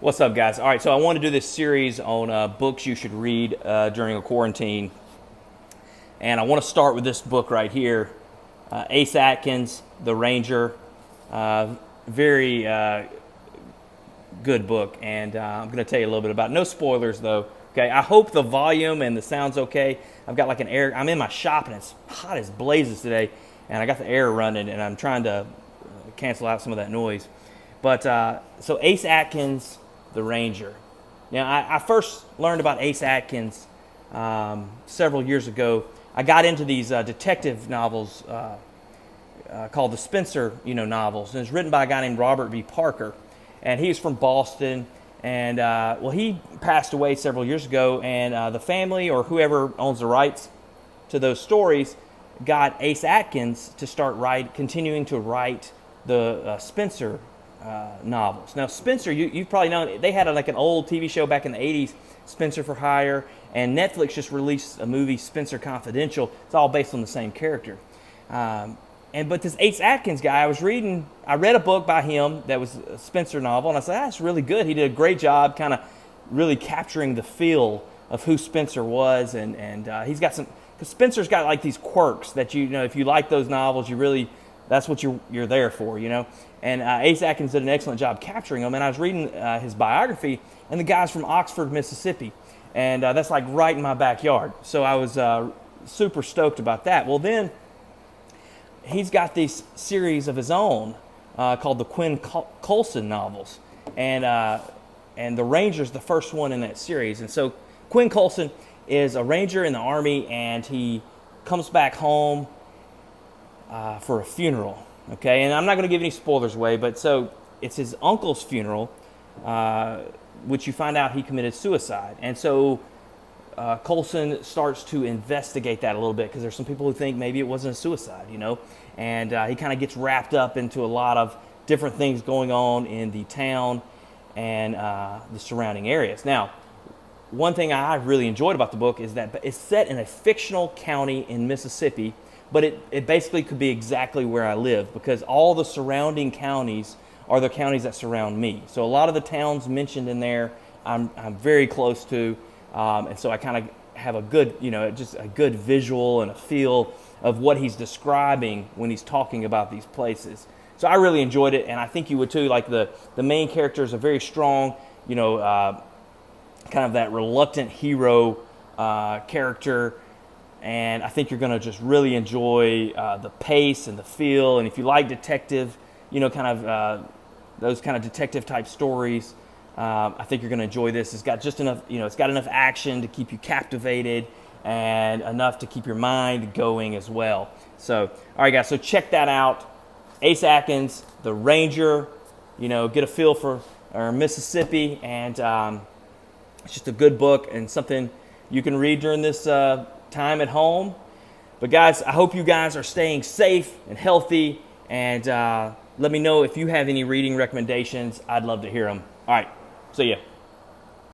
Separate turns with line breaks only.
What's up, guys? All right, so I want to do this series on books you should read during a quarantine. And I want to start with this book right here, Ace Atkins, The Ranger. Very good book, and I'm going to tell you a little bit about it. No spoilers, though. Okay, I hope the volume and the sound's okay. I've got like an air, I'm in my shop, and it's hot as blazes today, and I got the air running, and I'm trying to cancel out some of that noise. But so Ace Atkins, The Ranger. Now, I first learned about Ace Atkins several years ago. I got into these detective novels called the Spencer, novels. And it's written by a guy named Robert V. Parker. And he's from Boston. And, well, he passed away several years ago. And the family or whoever owns the rights to those stories got Ace Atkins to start continuing to write the Spencer novels. Now, Spencer, you've probably known, they had like an old TV show back in the 80s, Spencer for Hire, and Netflix just released a movie, Spencer Confidential. It's all based on the same character. But this Ace Atkins guy, I read a book by him that was a Spencer novel, and I said, that's really good. He did a great job kind of really capturing the feel of who Spencer was, and he's got some, because Spencer's got like these quirks that if you like those novels, that's what you're there for, And Ace Atkins did an excellent job capturing them. And I was reading his biography, and the guy's from Oxford, Mississippi. And that's like right in my backyard. So I was super stoked about that. Well, then he's got this series of his own called the Quinn Coulson novels. And The Ranger's the first one in that series. And so Quinn Coulson is a ranger in the Army, and he comes back home for a funeral, okay? And I'm not going to give any spoilers away, but so it's his uncle's funeral, which you find out he committed suicide. And so Coulson starts to investigate that a little bit, because there's some people who think maybe it wasn't a suicide, And he kind of gets wrapped up into a lot of different things going on in the town and the surrounding areas. Now, one thing I really enjoyed about the book is that it's set in a fictional county in Mississippi, but it basically could be exactly where I live, because all the surrounding counties are the counties that surround me. So a lot of the towns mentioned in there, I'm very close to, and so I kind of have a good, just a good visual and a feel of what he's describing when he's talking about these places. So I really enjoyed it, and I think you would too. Like the main character is a very strong, kind of that reluctant hero character. And I think you're going to just really enjoy the pace and the feel. And if you like detective, those kind of detective type stories, I think you're going to enjoy this. It's got just enough, it's got enough action to keep you captivated and enough to keep your mind going as well. So, all right, guys, so check that out. Ace Atkins, The Ranger, get a feel for Mississippi. And it's just a good book and something you can read during this time at home. But guys, I hope you guys are staying safe and healthy, and let me know if you have any reading recommendations. I'd love to hear them. All right, see ya.